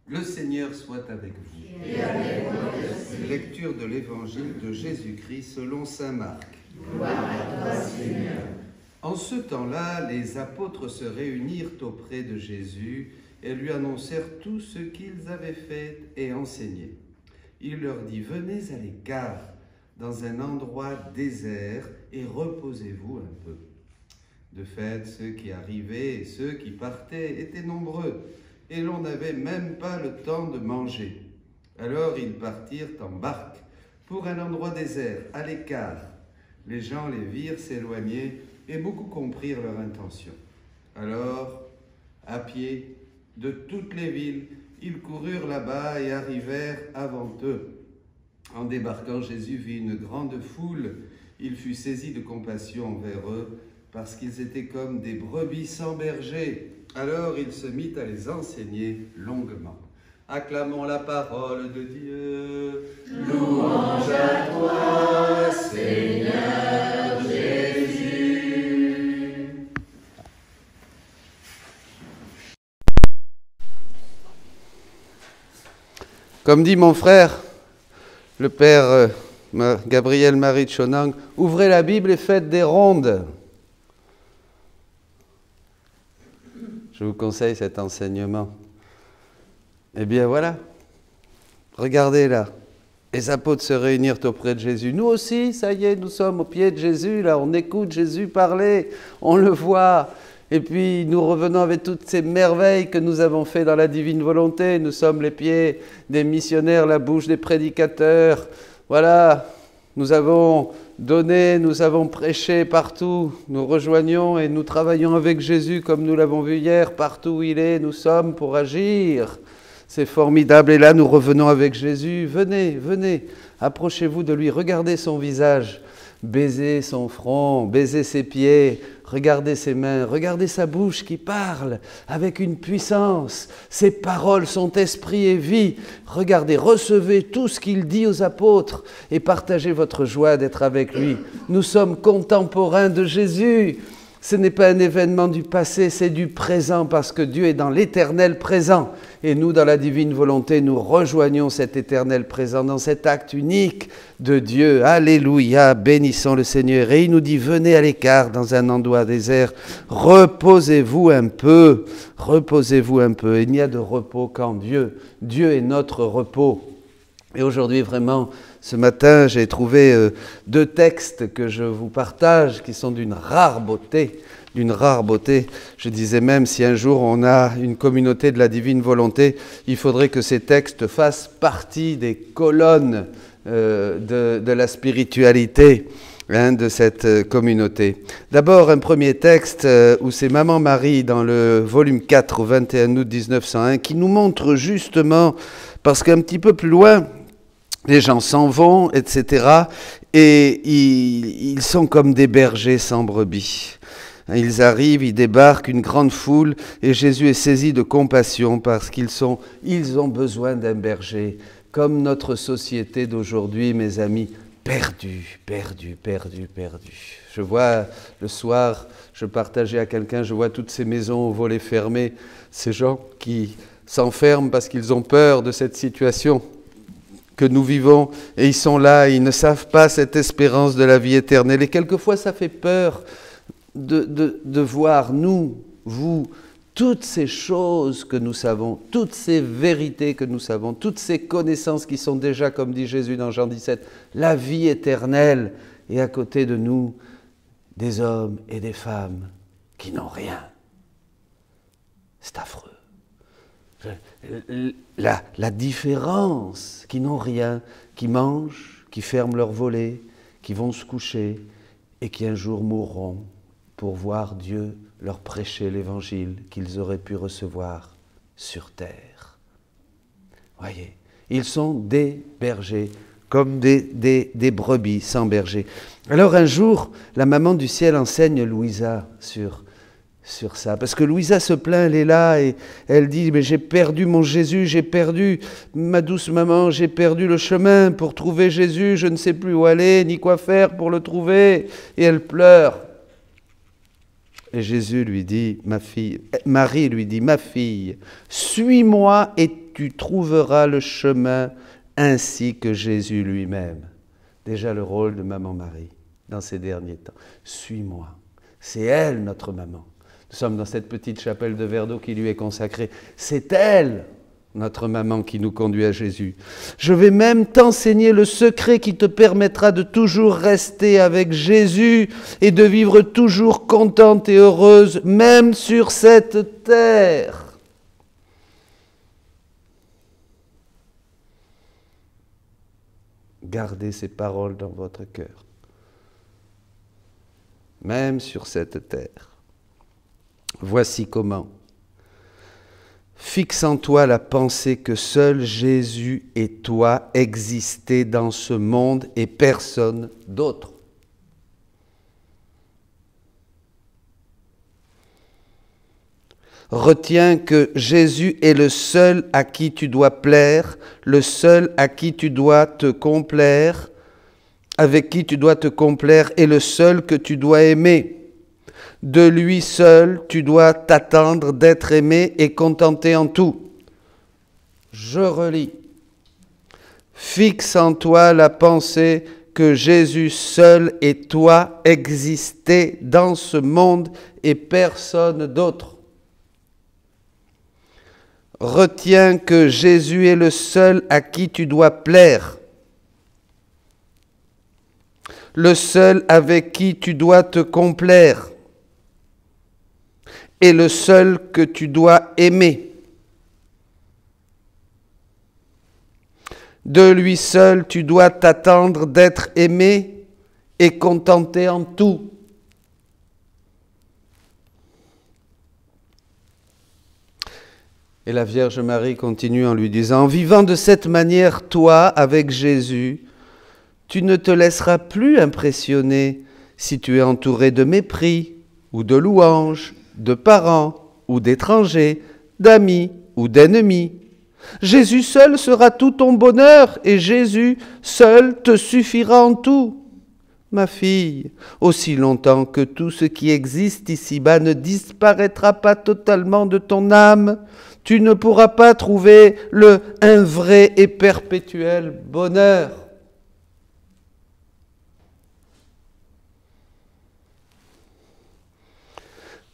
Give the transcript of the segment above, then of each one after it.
Le Seigneur soit avec vous. Et avec vous aussi. Lecture de l'Évangile de Jésus-Christ selon saint Marc. Gloire à toi, Seigneur. En ce temps-là, les apôtres se réunirent auprès de Jésus et lui annoncèrent tout ce qu'ils avaient fait et enseigné. Il leur dit, venez à l'écart, dans un endroit désert, et reposez-vous un peu. De fait, ceux qui arrivaient et ceux qui partaient étaient nombreux, et l'on n'avait même pas le temps de manger. Alors ils partirent en barque pour un endroit désert, à l'écart. Les gens les virent s'éloigner et beaucoup comprirent leur intention. Alors, à pied, de toutes les villes, ils coururent là-bas et arrivèrent avant eux. En débarquant, Jésus vit une grande foule. Il fut saisi de compassion envers eux, parce qu'ils étaient comme des brebis sans berger. Alors il se mit à les enseigner longuement. Acclamons la parole de Dieu. Louange à toi, Seigneur Jésus. Comme dit mon frère, le père Gabriel Marie de Chonang, ouvrez la Bible et faites des rondes. Je vous conseille cet enseignement. Eh bien voilà, regardez là, les apôtres se réunirent auprès de Jésus. Nous aussi, ça y est, nous sommes au pied de Jésus, là, on écoute Jésus parler, on le voit. Et puis nous revenons avec toutes ces merveilles que nous avons fait dans la divine volonté. Nous sommes les pieds des missionnaires, la bouche des prédicateurs. Voilà, nous avons donné, nous avons prêché partout. Nous rejoignons et nous travaillons avec Jésus comme nous l'avons vu hier. Partout où il est, nous sommes pour agir. C'est formidable. Et là, nous revenons avec Jésus. Venez, venez, approchez-vous de lui. Regardez son visage. Baisez son front, baisez ses pieds, regardez ses mains, regardez sa bouche qui parle avec une puissance. Ses paroles sont esprit et vie. Regardez, recevez tout ce qu'il dit aux apôtres et partagez votre joie d'être avec lui. Nous sommes contemporains de Jésus. Ce n'est pas un événement du passé, c'est du présent parce que Dieu est dans l'éternel présent. Et nous, dans la divine volonté, nous rejoignons cet éternel présent dans cet acte unique de Dieu. Alléluia, bénissons le Seigneur. Et il nous dit, venez à l'écart dans un endroit désert, reposez-vous un peu, reposez-vous un peu. Il n'y a de repos qu'en Dieu. Dieu est notre repos. Et aujourd'hui, vraiment, ce matin, j'ai trouvé 2 textes que je vous partage qui sont d'une rare beauté. Je disais même, si un jour on a une communauté de la divine volonté, il faudrait que ces textes fassent partie des colonnes de la spiritualité de cette communauté. D'abord, un premier texte où c'est Maman Marie dans le volume 4 au 21 août 1901 qui nous montre justement, parce qu'un petit peu plus loin, les gens s'en vont, etc. Et ils sont comme des bergers sans brebis. Ils arrivent, ils débarquent, une grande foule, et Jésus est saisi de compassion parce ils ont besoin d'un berger. Comme notre société d'aujourd'hui, mes amis, perdue. Je vois le soir, je partageais à quelqu'un, je vois toutes ces maisons aux volets fermés, ces gens qui s'enferment parce qu'ils ont peur de cette situation que nous vivons, et ils sont là, ils ne savent pas cette espérance de la vie éternelle. Et quelquefois, ça fait peur de voir, nous, vous, toutes ces choses que nous savons, toutes ces vérités que nous savons, toutes ces connaissances qui sont déjà, comme dit Jésus dans Jean 17, la vie éternelle, et à côté de nous, des hommes et des femmes qui n'ont rien. C'est affreux. La différence, qui n'ont rien, qui mangent, qui ferment leurs volets, qui vont se coucher et qui un jour mourront pour voir Dieu leur prêcher l'évangile qu'ils auraient pu recevoir sur terre. Voyez, ils sont des bergers, comme des brebis sans berger. Alors un jour, la maman du ciel enseigne Louisa sur ça. Parce que Louisa se plaint, elle est là et elle dit « Mais j'ai perdu mon Jésus, j'ai perdu ma douce maman, j'ai perdu le chemin pour trouver Jésus, je ne sais plus où aller, ni quoi faire pour le trouver. » Et elle pleure. Et Jésus lui dit, Marie lui dit « Ma fille, suis-moi et tu trouveras le chemin ainsi que Jésus lui-même. Déjà le rôle de Maman Marie dans ces derniers temps. Suis-moi. C'est elle notre maman. Nous sommes dans cette petite chapelle de verre d'eau qui lui est consacrée. C'est elle notre maman qui nous conduit à Jésus. Je vais même t'enseigner le secret qui te permettra de toujours rester avec Jésus et de vivre toujours contente et heureuse, même sur cette terre. Gardez ces paroles dans votre cœur, même sur cette terre. Voici comment. Fixe en toi la pensée que seul Jésus et toi existez dans ce monde et personne d'autre. Retiens que Jésus est le seul à qui tu dois plaire, le seul à qui tu dois te complaire, avec qui tu dois te complaire et le seul que tu dois aimer. De lui seul, tu dois t'attendre d'être aimé et contenté en tout. Je relis. Fixe en toi la pensée que Jésus seul et toi existez dans ce monde et personne d'autre. Retiens que Jésus est le seul à qui tu dois plaire, le seul avec qui tu dois te complaire, et le seul que tu dois aimer. De lui seul, tu dois t'attendre d'être aimé et contenté en tout. Et la Vierge Marie continue en lui disant, en vivant de cette manière, toi, avec Jésus, tu ne te laisseras plus impressionner si tu es entouré de mépris ou de louanges, de parents ou d'étrangers, d'amis ou d'ennemis. Jésus seul sera tout ton bonheur et Jésus seul te suffira en tout. Ma fille, aussi longtemps que tout ce qui existe ici-bas ne disparaîtra pas totalement de ton âme, tu ne pourras pas trouver un vrai et perpétuel bonheur.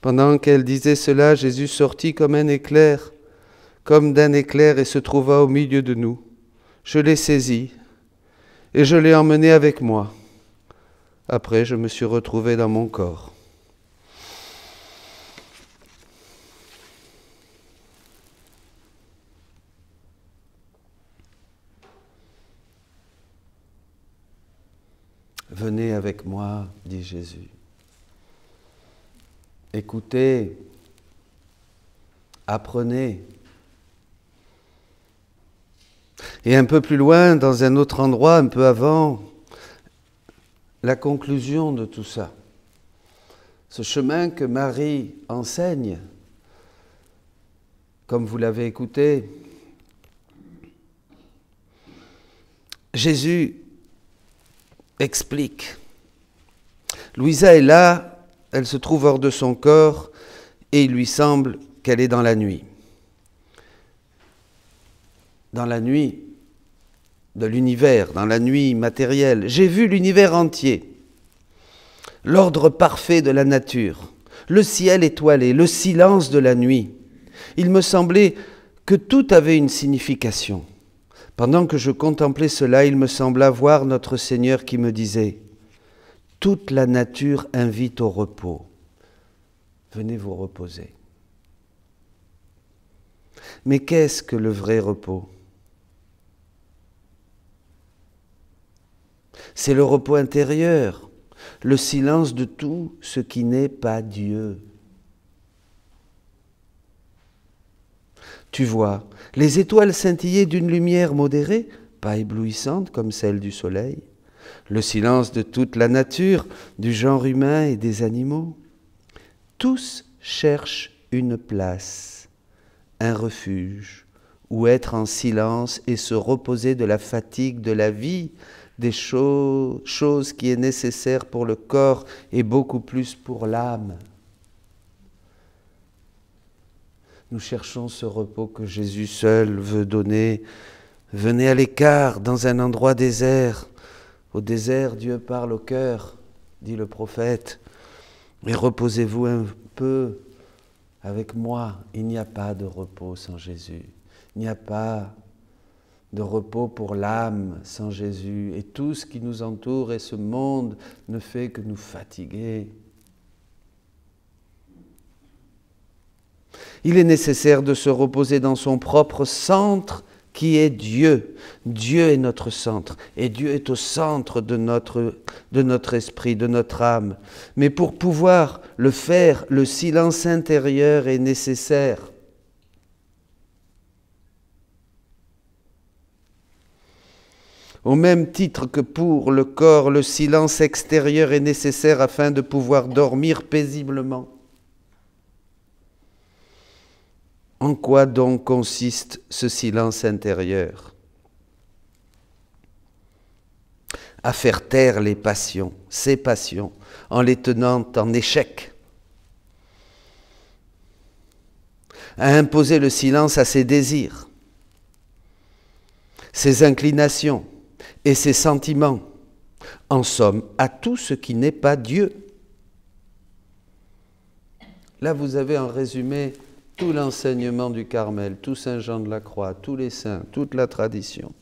Pendant qu'elle disait cela, Jésus sortit comme d'un éclair, et se trouva au milieu de nous. Je l'ai saisi et je l'ai emmené avec moi. Après, je me suis retrouvé dans mon corps. Venez avec moi, dit Jésus. Écoutez, apprenez. Et un peu plus loin, dans un autre endroit, un peu avant, la conclusion de tout ça. Ce chemin que Marie enseigne, comme vous l'avez écouté, Jésus explique. Louisa est là, elle se trouve hors de son corps et il lui semble qu'elle est dans la nuit. Dans la nuit de l'univers, dans la nuit matérielle. J'ai vu l'univers entier, l'ordre parfait de la nature, le ciel étoilé, le silence de la nuit. Il me semblait que tout avait une signification. Pendant que je contemplais cela, il me sembla voir notre Seigneur qui me disait « Toute la nature invite au repos. Venez vous reposer. » Mais qu'est-ce que le vrai repos ? C'est le repos intérieur, le silence de tout ce qui n'est pas Dieu. Tu vois, les étoiles scintillaient d'une lumière modérée, pas éblouissante comme celle du soleil, le silence de toute la nature, du genre humain et des animaux. Tous cherchent une place, un refuge, où être en silence et se reposer de la fatigue de la vie, des choses qui est nécessaire pour le corps et beaucoup plus pour l'âme. Nous cherchons ce repos que Jésus seul veut donner. Venez à l'écart, dans un endroit désert. Au désert, Dieu parle au cœur, dit le prophète. Et reposez-vous un peu avec moi. Il n'y a pas de repos sans Jésus. Il n'y a pas de repos pour l'âme sans Jésus. Et tout ce qui nous entoure et ce monde ne fait que nous fatiguer. Il est nécessaire de se reposer dans son propre centre qui est Dieu. Dieu est notre centre et Dieu est au centre de notre esprit, de notre âme. Mais pour pouvoir le faire, le silence intérieur est nécessaire. Au même titre que pour le corps, le silence extérieur est nécessaire afin de pouvoir dormir paisiblement. En quoi donc consiste ce silence intérieur? À faire taire les passions, ces passions, en les tenant en échec. À imposer le silence à ses désirs, ses inclinations et ses sentiments. En somme, à tout ce qui n'est pas Dieu. Là, vous avez en résumé tout l'enseignement du Carmel, tout Saint Jean de la Croix, tous les saints, toute la tradition.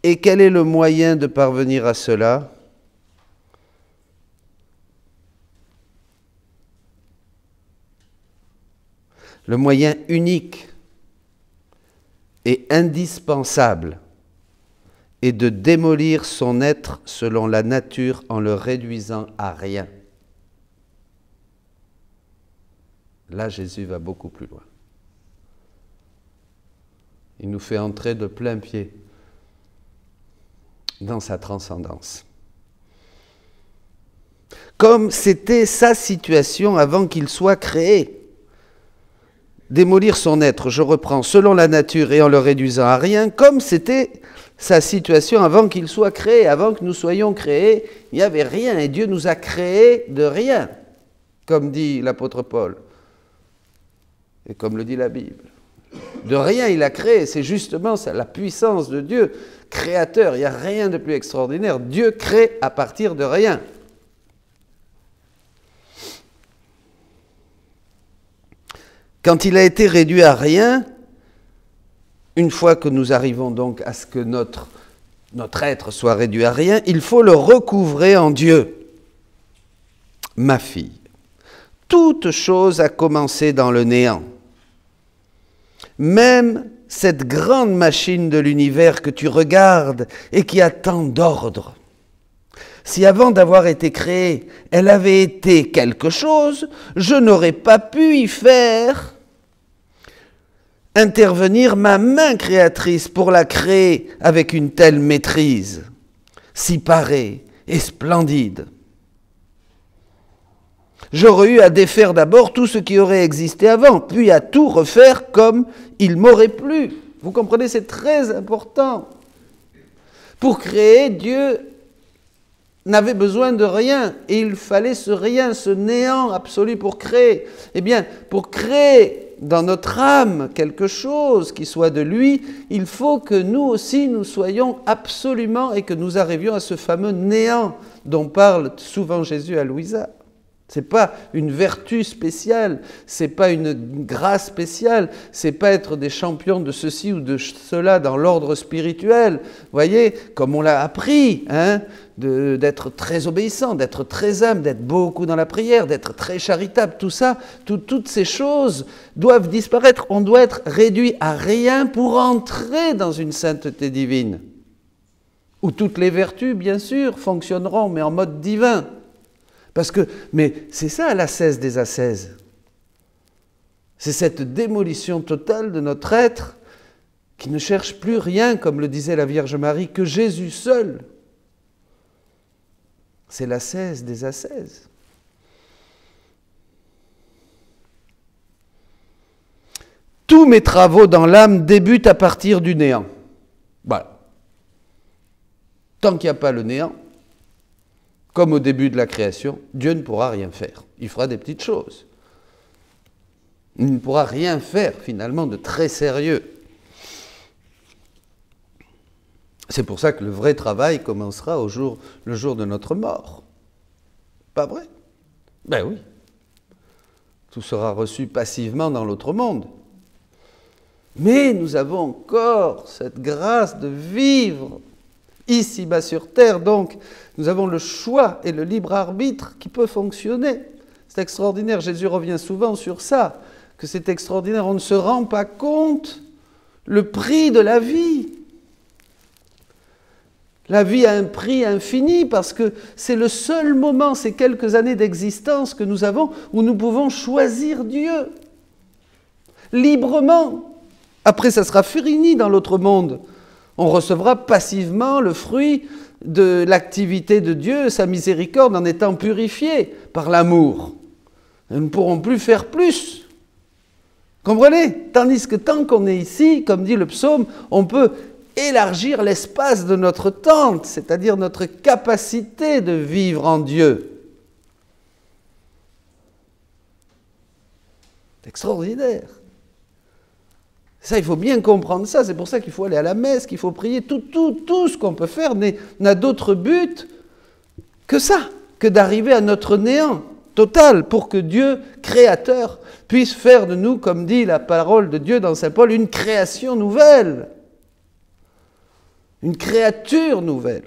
Et quel est le moyen de parvenir à cela? Le moyen unique et indispensable est de démolir son être selon la nature en le réduisant à rien. Là, Jésus va beaucoup plus loin. Il nous fait entrer de plein pied dans sa transcendance. Comme c'était sa situation avant qu'il soit créé. Démolir son être, je reprends, selon la nature et en le réduisant à rien, comme c'était sa situation avant qu'il soit créé. Avant que nous soyons créés, il n'y avait rien et Dieu nous a créés de rien, comme dit l'apôtre Paul. Et comme le dit la Bible. De rien il a créé, c'est justement ça, la puissance de Dieu, créateur, il n'y a rien de plus extraordinaire. Dieu crée à partir de rien. Quand il a été réduit à rien, une fois que nous arrivons donc à ce que notre être soit réduit à rien, il faut le recouvrer en Dieu. Ma fille, toute chose a commencé dans le néant. Même cette grande machine de l'univers que tu regardes et qui a tant d'ordre. Si avant d'avoir été créée, elle avait été quelque chose, je n'aurais pas pu y faire intervenir ma main créatrice pour la créer avec une telle maîtrise, si parée et splendide. J'aurais eu à défaire d'abord tout ce qui aurait existé avant, puis à tout refaire comme il m'aurait plu. Vous comprenez, c'est très important. Pour créer, Dieu n'avait besoin de rien, et il fallait ce rien, ce néant absolu pour créer. Eh bien, pour créer dans notre âme quelque chose qui soit de lui, il faut que nous aussi, nous soyons absolument, et que nous arrivions à ce fameux néant dont parle souvent Jésus à Louisa. Ce n'est pas une vertu spéciale, ce n'est pas une grâce spéciale, ce n'est pas être des champions de ceci ou de cela dans l'ordre spirituel. Vous voyez, comme on l'a appris, d'être très obéissant, d'être très humble, d'être beaucoup dans la prière, d'être très charitable, tout ça, toutes ces choses doivent disparaître. On doit être réduit à rien pour entrer dans une sainteté divine, où toutes les vertus, bien sûr, fonctionneront, mais en mode divin. Mais c'est ça l'ascèse des ascèses. C'est cette démolition totale de notre être qui ne cherche plus rien, comme le disait la Vierge Marie, que Jésus seul. C'est l'ascèse des ascèses. Tous mes travaux dans l'âme débutent à partir du néant. Voilà. Tant qu'il n'y a pas le néant, comme au début de la création, Dieu ne pourra rien faire. Il fera des petites choses. Il ne pourra rien faire finalement de très sérieux. C'est pour ça que le vrai travail commencera le jour de notre mort. Pas vrai? Ben oui. Tout sera reçu passivement dans l'autre monde. Mais nous avons encore cette grâce de vivre ici-bas sur terre. Donc, nous avons le choix et le libre arbitre qui peut fonctionner. C'est extraordinaire. Jésus revient souvent sur ça, que c'est extraordinaire. On ne se rend pas compte le prix de la vie. La vie a un prix infini parce que c'est le seul moment, ces quelques années d'existence que nous avons où nous pouvons choisir Dieu librement. Après, ça sera fini dans l'autre monde. On recevra passivement le fruit de l'activité de Dieu, sa miséricorde, en étant purifiés par l'amour. Nous ne pourrons plus faire plus. Comprenez? Tandis que tant qu'on est ici, comme dit le psaume, on peut élargir l'espace de notre tente, c'est-à-dire notre capacité de vivre en Dieu. C'est extraordinaire. Ça, il faut bien comprendre ça. C'est pour ça qu'il faut aller à la messe, qu'il faut prier. Tout ce qu'on peut faire n'a d'autre but que ça, que d'arriver à notre néant total pour que Dieu, créateur, puisse faire de nous, comme dit la parole de Dieu dans Saint Paul, une création nouvelle. Une créature nouvelle.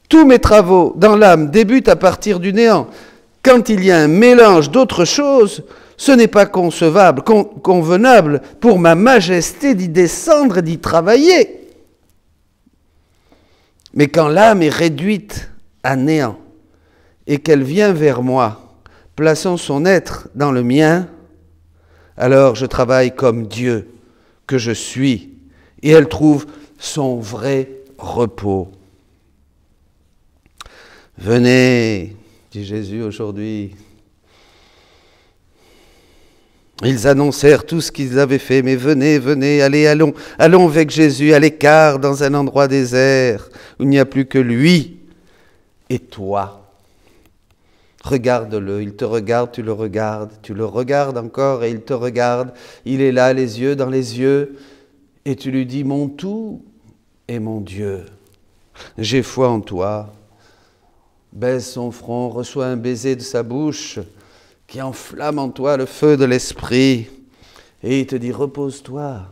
Tous mes travaux dans l'âme débutent à partir du néant. Quand il y a un mélange d'autres choses, ce n'est pas concevable, convenable pour ma majesté d'y descendre et d'y travailler. Mais quand l'âme est réduite à néant et qu'elle vient vers moi, plaçant son être dans le mien, alors je travaille comme Dieu que je suis, et elle trouve son vrai repos. Venez, dit Jésus aujourd'hui. Ils annoncèrent tout ce qu'ils avaient fait, mais venez, venez, allons avec Jésus à l'écart dans un endroit désert où il n'y a plus que lui et toi. Regarde-le, il te regarde, tu le regardes encore et il te regarde, il est là, les yeux dans les yeux, et tu lui dis, mon tout est mon Dieu, j'ai foi en toi. Baise son front, reçois un baiser de sa bouche, qui enflamme en toi le feu de l'esprit, et il te dit, repose-toi,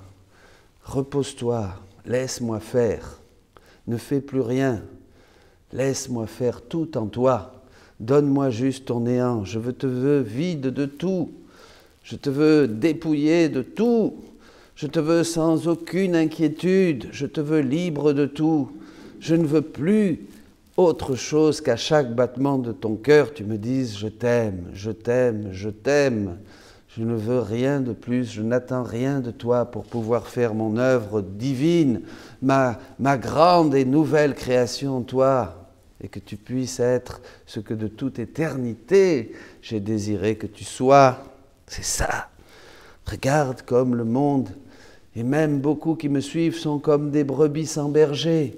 laisse-moi faire, ne fais plus rien, laisse-moi faire tout en toi, donne-moi juste ton néant, je te veux vide de tout, je te veux dépouillé de tout, je te veux sans aucune inquiétude, je te veux libre de tout, je ne veux plus autre chose qu'à chaque battement de ton cœur, tu me dises « je t'aime, je t'aime, je t'aime ». Je ne veux rien de plus, je n'attends rien de toi pour pouvoir faire mon œuvre divine, ma grande et nouvelle création, toi, et que tu puisses être ce que de toute éternité j'ai désiré que tu sois. C'est ça. Regarde comme le monde, et même beaucoup qui me suivent sont comme des brebis sans berger,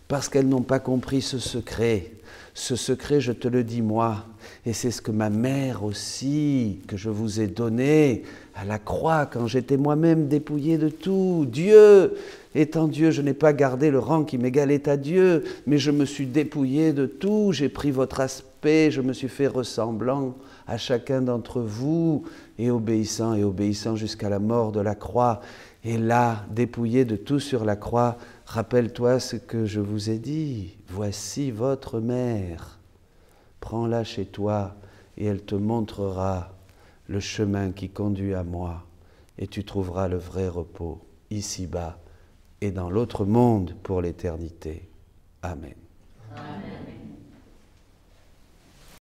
parce qu'elles n'ont pas compris ce secret. Ce secret, je te le dis moi, et c'est ce que ma mère aussi, que je vous ai donné à la croix, quand j'étais moi-même dépouillé de tout. Dieu, étant Dieu, je n'ai pas gardé le rang qui m'égalait à Dieu, mais je me suis dépouillé de tout, j'ai pris votre aspect, je me suis fait ressemblant à chacun d'entre vous, et obéissant jusqu'à la mort de la croix. Et là, dépouillé de tout sur la croix, rappelle-toi ce que je vous ai dit. Voici votre mère. Prends-la chez toi et elle te montrera le chemin qui conduit à moi. Et tu trouveras le vrai repos ici-bas et dans l'autre monde pour l'éternité. Amen. Amen.